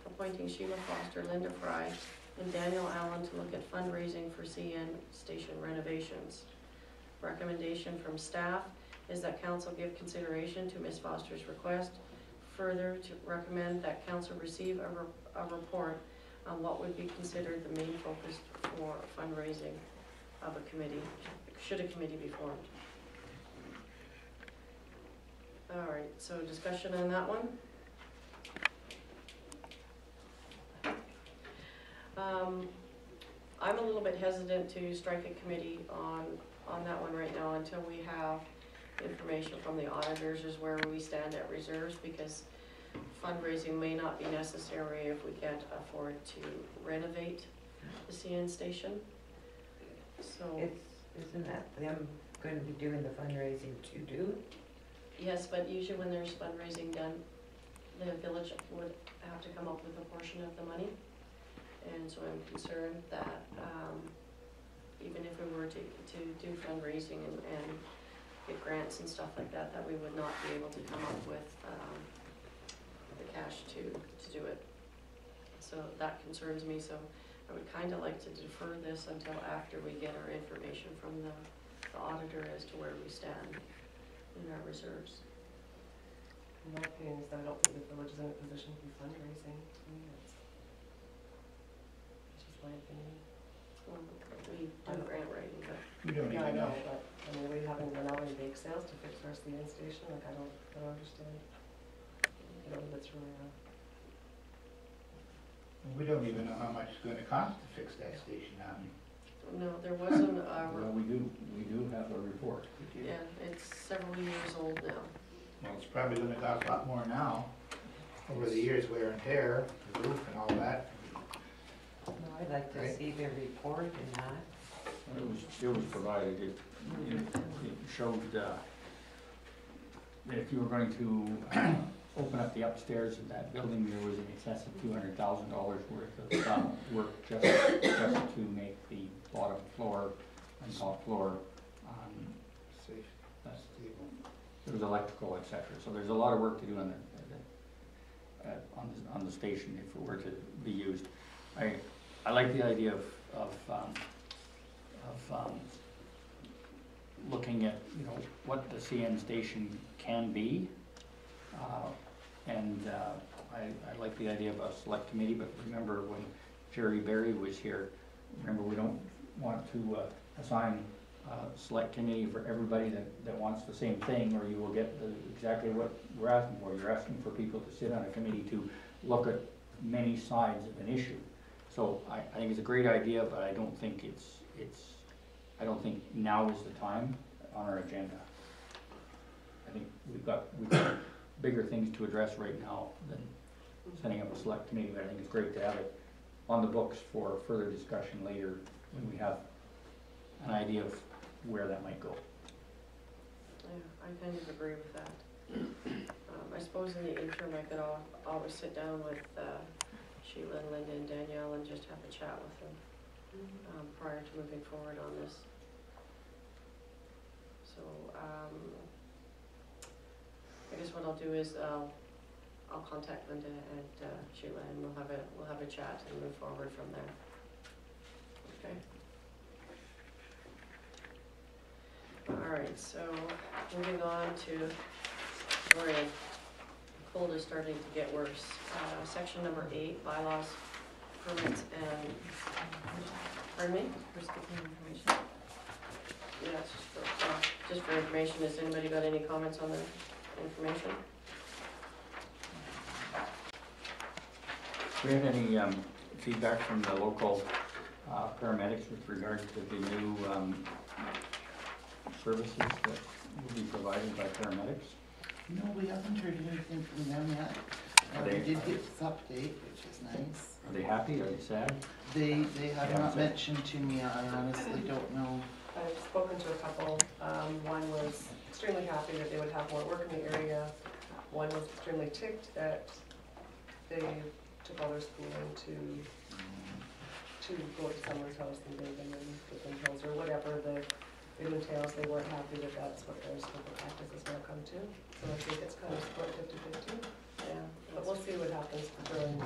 appointing Sheila Foster, Linda Fry, and Daniel Allen to look at fundraising for CN station renovations. Recommendation from staff is that council give consideration to Ms. Foster's request. Further, to recommend that council receive a report on what would be considered the main focus for fundraising of a committee, should a committee be formed. All right, so discussion on that one. I'm a little bit hesitant to strike a committee on that one right now until we have information from the auditors is where we stand at reserves, because fundraising may not be necessary if we can't afford to renovate the CN station. So
Isn't that them going to be doing the fundraising to do?
yes, but usually when there's fundraising done, the village would have to come up with a portion of the money. And so I'm concerned that even if we were to do fundraising and get grants and stuff like that, that we would not be able to come up with the cash to do it. So that concerns me. So I would kind of like to defer this until after we get our information from the auditor as to where we stand in our reserves.
My opinion is that I don't think the village is in a position to be fundraising. That's just my opinion.
Well, we do grant writing, but
We don't
Yeah, I
even
know,
know.
but, I mean, we haven't run out any bake sales to fix our CN station, like, I don't understand. I don't know if it's really
We don't even know how much it's gonna cost to fix that station now.
no, there wasn't
Well, we do have a report.
yeah, it's several years old now.
Well, it's probably gonna cost a lot more now, over the years wear and tear, the roof and all that.
No, I'd like to
Right.
see the report and that.
It was provided, it showed, that if you were going to open up the upstairs of that building, there was in excess of $200,000 worth of work just to make the bottom floor and top floor,
Safe,
that's,
stable.
there was electrical, et cetera. So there's a lot of work to do on the station if it were to be used. I like the idea of looking at, you know, what the CN station can be. I like the idea of a select committee, but remember when Jerry Berry was here, remember we don't want to assign a select committee for everybody that wants the same thing, or you will get exactly what we're asking for. You're asking for people to sit on a committee to look at many sides of an issue. So I think it's a great idea, but I don't think I don't think now is the time on our agenda. I think we've got bigger things to address right now than setting up a select committee, but I think it's great to have it on the books for further discussion later when we have an idea of where that might go.
Yeah, I kind of agree with that. I suppose in the interim I could always sit down with Sheila and Linda and Danielle and just have a chat with them prior to moving forward on this. So I guess what I'll do is I'll contact Linda and Sheila, and we'll have a chat and move forward from there. Okay. All right, so moving on to where the cold is starting to get worse. Section number 8, bylaws, permits, and, pardon me?
Where's the information?
Yeah, it's just for information. Has anybody got any comments on the information?
Do we have any feedback from the local paramedics with regard to the new services that will be provided by paramedics?
No, we haven't heard anything from them yet.
Are
We
they-
did get this update, which is nice.
Are they happy? Are they sad?
They have
Yeah,
not
so-
mentioned to me, I honestly don't know.
I've spoken to a couple. One was extremely happy that they would have more work in the area. One was extremely ticked that they took all their schooling to go to someone's house and bake and then put them pills or whatever it entails. They weren't happy that that's what their school practice has now come to. So I think it's kind of split 50-50.
Yeah.
But we'll see what happens during.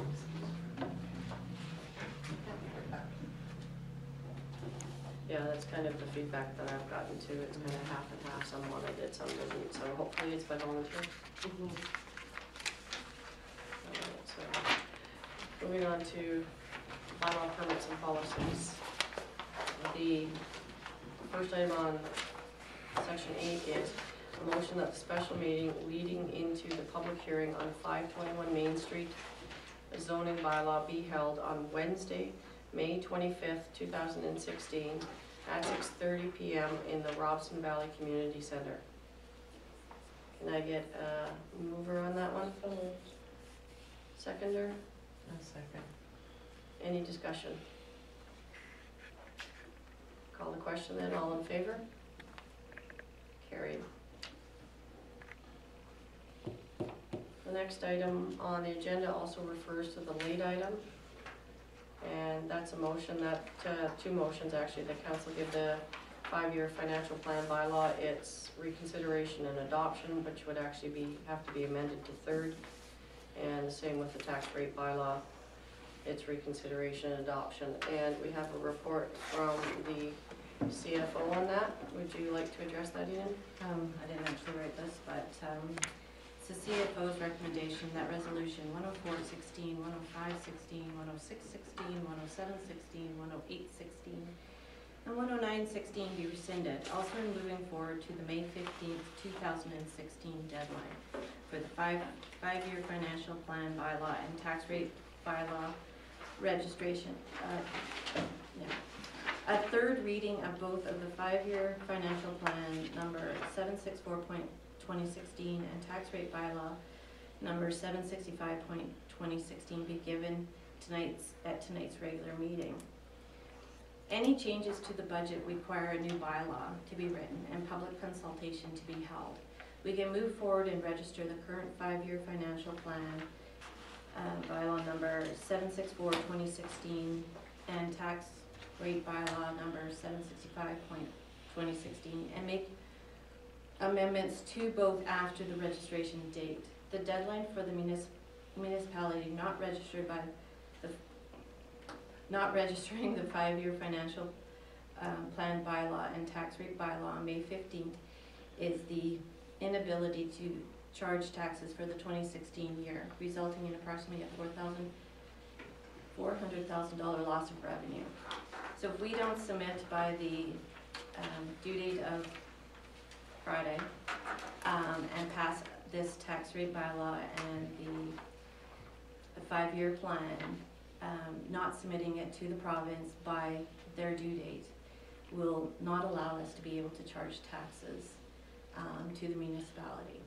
Yeah, that's kind of the feedback that I've gotten too. It's kind of half and half. Some wanted it, some didn't. So hopefully it's by volunteer. Alright, so moving on to bylaw permits and policies. The first item on section 8 is a motion that the special meeting leading into the public hearing on 521 Main Street zoning bylaw be held on Wednesday, May 25th, 2016 at 6:30 p.m. in the Robson Valley Community Center. Can I get a mover on that one? Seconder?
A second.
Any discussion? Call the question then, all in favor? Carried. The next item on the agenda also refers to the late item. And that's a motion that, two motions actually, that council give the 5-year financial plan bylaw its reconsideration and adoption, which would actually have to be amended to third. And the same with the tax rate bylaw, its reconsideration and adoption. And we have a report from the CFO on that. Would you like to address that, Ian?
I didn't actually write this, but it's the CFO's recommendation that resolution 104-16, 105-16, 106-16, 107-16, 108-16, and 109-16 be rescinded, also moving forward to the May 15th, 2016 deadline for the five-year financial plan bylaw and tax rate bylaw registration. A third reading of both of the 5-year financial plan number 764.2016 and tax rate bylaw number 765.2016 be given at tonight's regular meeting. Any changes to the budget require a new bylaw to be written and public consultation to be held. We can move forward and register the current 5-year financial plan bylaw number 764.2016 and tax rate bylaw number 765.2016 and make amendments to both after the registration date. The deadline for the municipality not registering the 5-year financial plan bylaw and tax rate bylaw on May 15th is the inability to charge taxes for the 2016 year, resulting in approximately a $400,000 loss of revenue. So if we don't submit by the due date of Friday and pass this tax rate bylaw and the 5-year plan, not submitting it to the province by their due date will not allow us to be able to charge taxes to the municipality.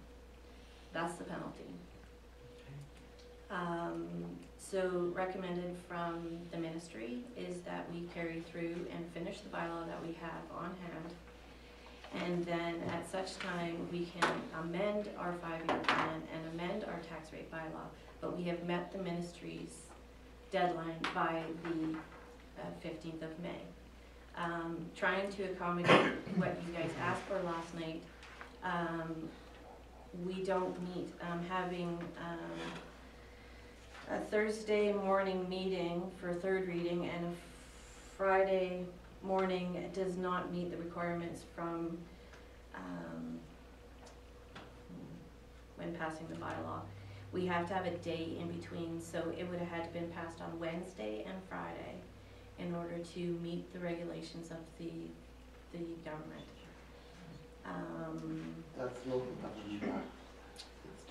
That's the penalty. So recommended from the ministry is that we carry through and finish the bylaw that we have on hand. And then at such time, we can amend our 5-year plan and amend our tax rate bylaw. But we have met the ministry's deadline by the 15th of May. Trying to accommodate what you guys asked for last night, we don't meet. Having a Thursday morning meeting for third reading and a Friday morning does not meet the requirements from when passing the bylaw. We have to have a day in between, so it would have had to been passed on Wednesday and Friday in order to meet the regulations of the government.
That's local government. It's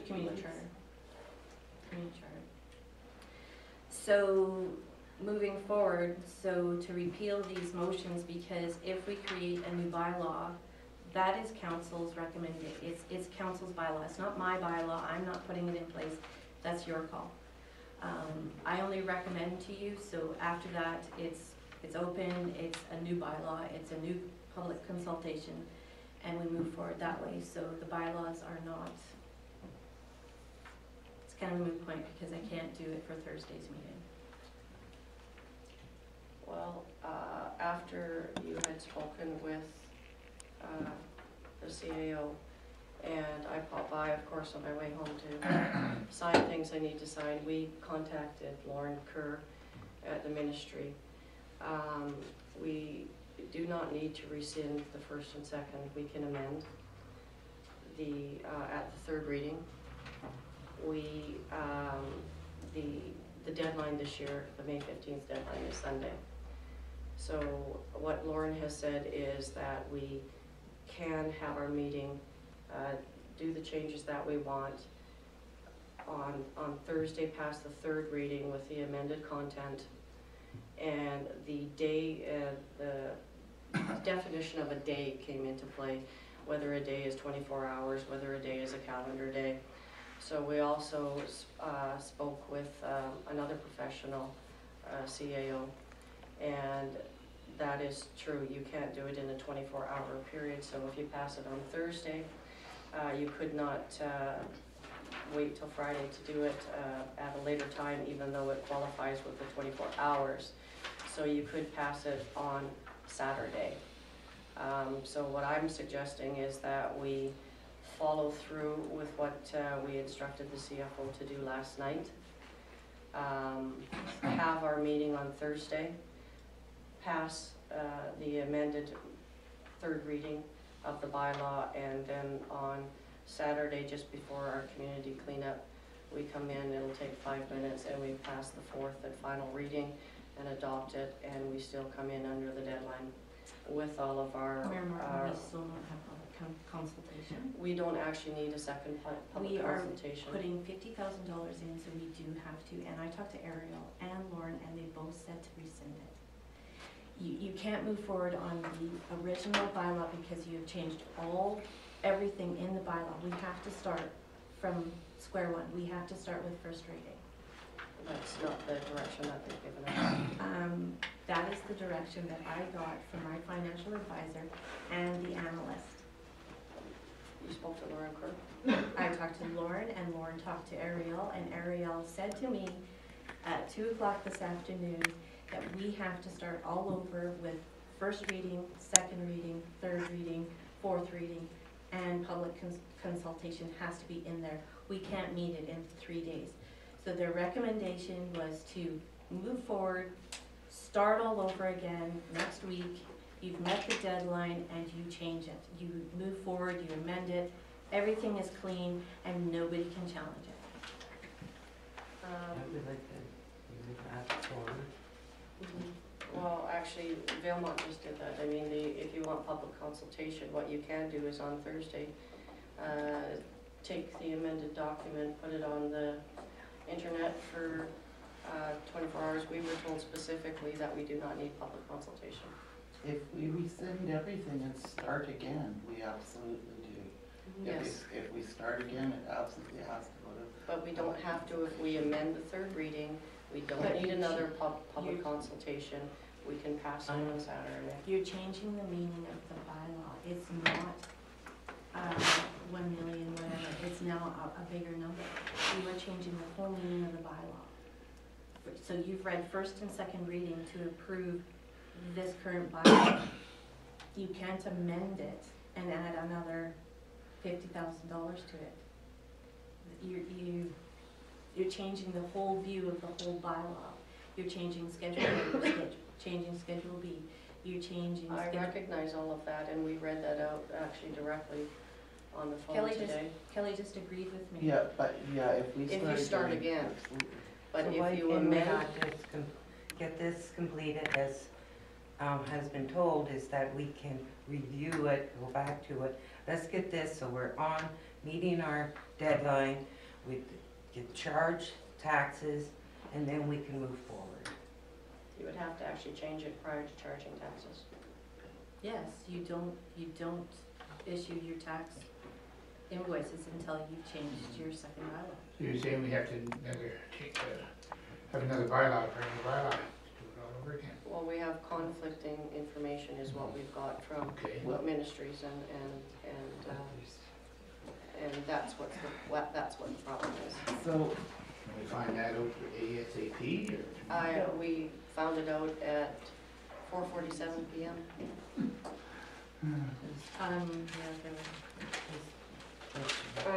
Community charter. Community charter. So moving forward, so to repeal these motions, because if we create a new bylaw, that is council's recommendation. It's council's bylaw. It's not my bylaw. I'm not putting it in place. That's your call. I only recommend to you. So after that, it's open. It's a new bylaw. It's a new public consultation, and we move forward that way. So the bylaws are not
kind of a moot point because I can't do it for Thursday's meeting.
Well, after you had spoken with the CAO, and I popped by, of course, on my way home to sign things I need to sign, we contacted Lauren Kerr at the ministry. We do not need to rescind the first and second. We can amend at the third reading. We, the deadline this year, the May 15th deadline is Sunday. So what Lauren has said is that we can have our meeting, do the changes that we want on Thursday past the third reading with the amended content, and the day, the definition of a day came into play, whether a day is 24 hours, whether a day is a calendar day. So we also spoke with another professional, CAO, and that is true. You can't do it in a 24-hour period. So if you pass it on Thursday, you could not wait till Friday to do it at a later time, even though it qualifies with the 24 hours. So you could pass it on Saturday. So what I'm suggesting is that we follow through with what we instructed the CFO to do last night. Have our meeting on Thursday, pass the amended third reading of the bylaw, and then on Saturday, just before our community cleanup, we come in, it'll take 5 minutes, and we pass the fourth and final reading and adopt it, and we still come in under the deadline with all of our...
Mayor Martin, we still don't have public consultation.
We don't actually need a second public consultation.
We are putting $50,000 in, so we do have to, and I talked to Ariel and Lauren, and they both said to rescind it. You can't move forward on the original bylaw because you have changed everything in the bylaw. We have to start from square one. We have to start with first reading.
That's not the direction that they've given us.
That is the direction that I got from my financial advisor and the analyst.
You spoke to Lauren Kerr?
I talked to Lauren, and Lauren talked to Ariel, and Ariel said to me at 2 o'clock this afternoon that we have to start all over with first reading, second reading, third reading, fourth reading, and public consultation has to be in there. We can't meet it in 3 days. So their recommendation was to move forward, start all over again next week. You've met the deadline and you change it. You move forward, you amend it, everything is clean and nobody can challenge it.
I would like to move that forward.
Well, actually, Vailmont just did that. I mean, if you want public consultation, what you can do is on Thursday, take the amended document, put it on the internet for 24 hours. We were told specifically that we do not need public consultation.
If we rescind everything and start again, we absolutely do.
Yes,
If we start again, it absolutely has to go to.
but we don't have to if we amend the third reading. We don't
But
need
you
another public
you-
consultation. We can pass it on Saturday.
You're changing the meaning of the bylaw. It's not 1 million, whatever. It's now a bigger number. You are changing the whole meaning of the bylaw. So you've read first and second reading to approve this current bylaw. You can't amend it and add another $50,000 to it. You're changing the whole view of the whole bylaw. You're changing Schedule A, changing Schedule B. You're changing.
I recognize all of that, and we read that out actually directly on the phone today.
Kelly just agreed with me.
Yeah, but if we
If you start again.
absolutely.
But
So why
if you
can we
amend,
not just get this completed as has been told, is that we can review it, go back to it. Let's get this so we're on, meeting our deadline, we get charged taxes, and then we can move forward.
you would have to actually change it prior to charging taxes.
Yes, you don't issue your tax invoices until you've changed your second bylaw.
So you're saying we have to have another bylaw, bring the bylaw, do it all over again?
Well, we have conflicting information is what we've got from
Okay.
what ministries and that's what the problem is.
So,
Can we find that out ASAP, or?
We found it out at 4:47 PM.
I'm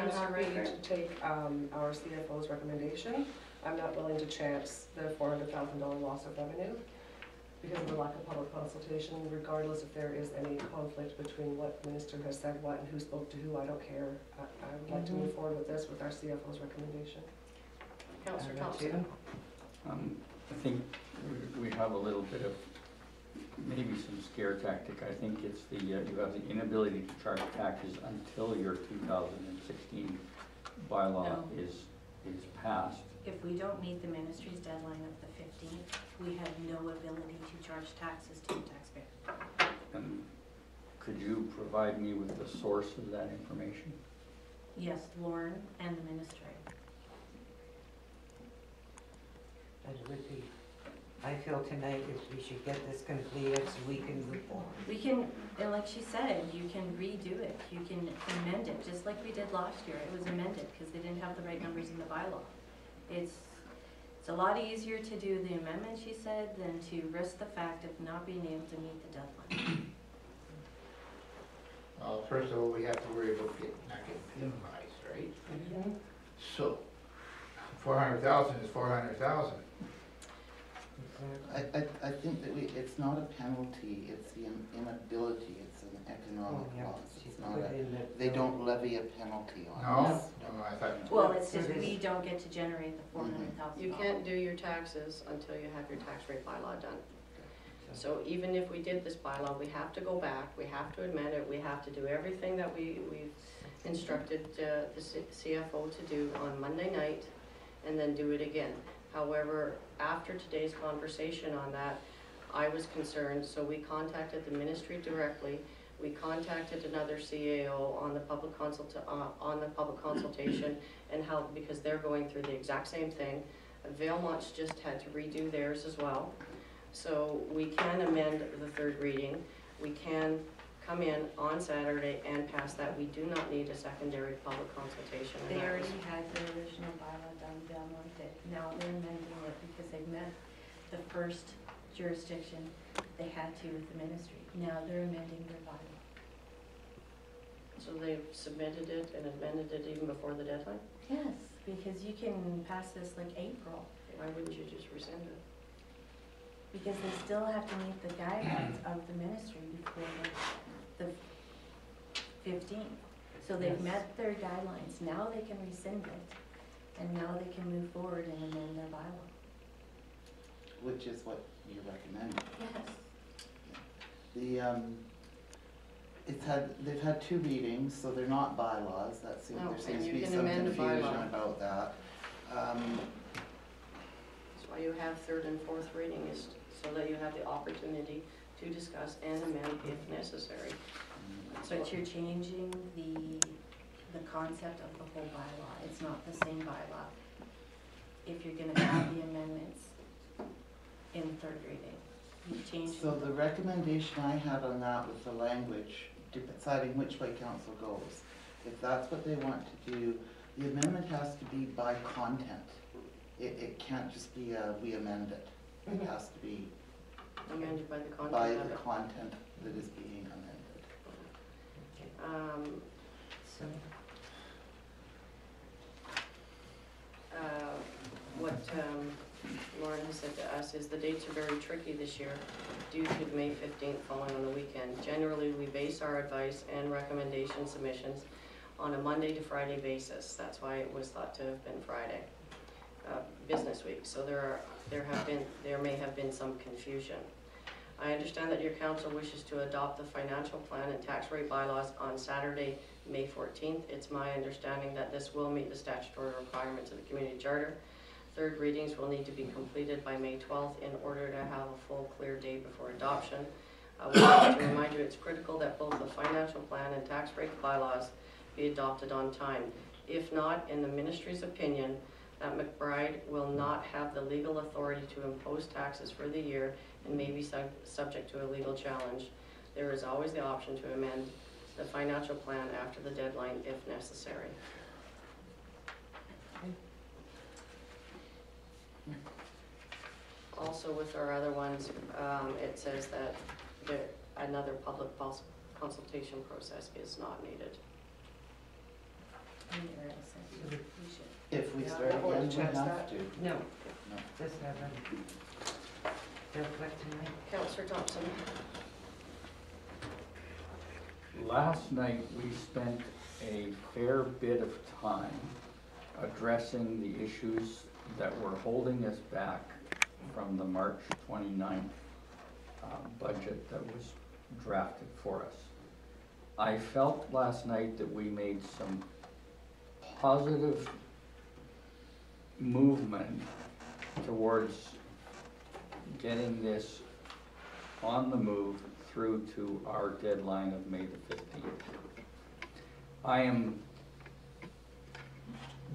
Mr.
happy
Raker?
to take our CFO's recommendation. I'm not willing to chance the $400,000 loss of revenue because of the lack of public consultation, regardless if there is any conflict between what the minister has said what and who spoke to who, I don't care. I would like to move forward with this with our CFO's recommendation.
Councillor
I
Thompson.
I think we have a little bit of, maybe some scare tactic. I think it's the, you have the inability to charge taxes until your 2016 bylaw
No.
is passed.
If we don't meet the ministry's deadline of the 15th, we have no ability to charge taxes to the taxpayer.
And could you provide me with the source of that information?
Yes, Lauren and the ministry.
And it would be, I feel tonight is we should get this completed so we can move forward.
We can, and like she said, you can redo it, you can amend it, just like we did last year. It was amended because they didn't have the right numbers in the bylaw. It's a lot easier to do the amendment, she said, than to risk the fact of not being able to meet the deadline.
Well, first of all, we have to worry about not getting penalized, right? So, 400,000 is 400,000.
I think that it's not a penalty, it's the inability, it's an economic
Oh, yeah,
loss.
she
It's not
put
a,
in that-
they don't levy a penalty on
No?
us.
No, I thought.
Well, it's
So
just
this-
we don't get to generate the $400,000.
You can't do your taxes until you have your tax rate bylaw done. So even if we did this bylaw, we have to go back, we have to amend it, we have to do everything that we've instructed the CFO to do on Monday night, and then do it again. However, after today's conversation on that, I was concerned, so we contacted the ministry directly. We contacted another CAO on the public consultation and help, because they're going through the exact same thing. Vailmont's just had to redo theirs as well. So we can amend the third reading. We can come in on Saturday and pass that. We do not need a secondary public consultation. And
They
that
already
was-
had the original bylaw done, Belmont did. Now they're amending it because they've met the first jurisdiction they had to with the ministry. Now they're amending their bylaw.
So they've submitted it and amended it even before the deadline?
Yes, because you can pass this like April,
Why wouldn't you just rescind it?
because they still have to meet the guidelines of the ministry before the 15th. So they've
Yes.
met their guidelines, now they can rescind it, and now they can move forward and amend their bylaw.
Which is what you recommend.
Yes.
They've had 2 readings, so they're not bylaws, there
No, and
seems to
you
be
can
some
amend a
confusion
bylaw.
about that.
That's why you have third and fourth reading, is so that you have the opportunity to discuss and amend if necessary.
But you're changing the concept of the whole bylaw, it's not the same bylaw. If you're gonna have the amendments in third reading, you change.
So the recommendation I had on that was the language, deciding which way council goes. If that's what they want to do, the amendment has to be by content. It can't just be we amend it. It has to be
Amended by the
by
content of
the
it.
content that is being amended.
So,
What Lauren has said to us is the dates are very tricky this year due to the May 15th falling on the weekend. Generally, we base our advice and recommendation submissions on a Monday to Friday basis. That's why it was thought to have been Friday, business week. So there may have been some confusion. I understand that your council wishes to adopt the financial plan and tax rate bylaws on Saturday, May 14th. It's my understanding that this will meet the statutory requirements of the community charter. Third readings will need to be completed by May 12th in order to have a full, clear day before adoption. I would like to remind you it's critical that both the financial plan and tax rate bylaws be adopted on time. If not, in the ministry's opinion, that McBride will not have the legal authority to impose taxes for the year and may be subject to a legal challenge. There is always the option to amend the financial plan after the deadline if necessary. Also with our other ones, it says that another public consultation process is not needed.
If we
Yeah,
start
that won't
again, we
change
have
that.
to.
No,
No.
just have a, real quick tonight.
Councillor Thompson?
Last night, we spent a fair bit of time addressing the issues that were holding us back from the March 29th budget that was drafted for us. I felt last night that we made some positive movement towards getting this on the move through to our deadline of May the 15th. I am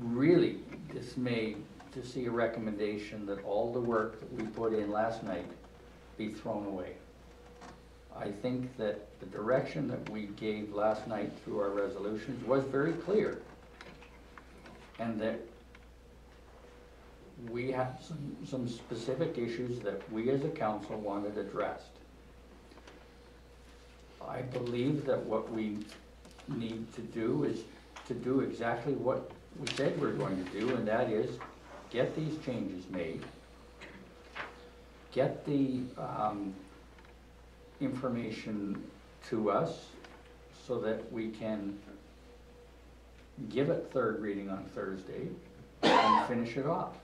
really dismayed to see a recommendation that all the work that we put in last night be thrown away. I think that the direction that we gave last night through our resolutions was very clear, and that we have some specific issues that we as a council wanted addressed. I believe that what we need to do is to do exactly what we said we're going to do, and that is get these changes made, get the information to us so that we can give it third reading on Thursday and finish it off.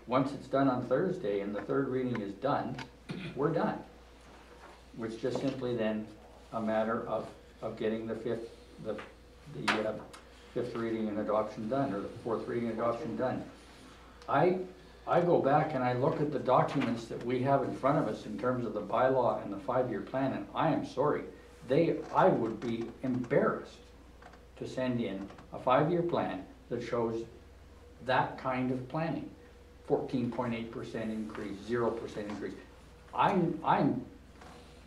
Once it's done on Thursday and the third reading is done, we're done. It's just simply then a matter of getting the fifth reading and adoption done, or the fourth reading and adoption done. I go back and I look at the documents that we have in front of us in terms of the bylaw and the 5-year plan, and I am sorry, I would be embarrassed to send in a 5-year plan that shows that kind of planning. 14.8% increase, 0% increase.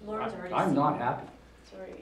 Lauren's already
I'm
seen
not
it.
happy.
Sorry,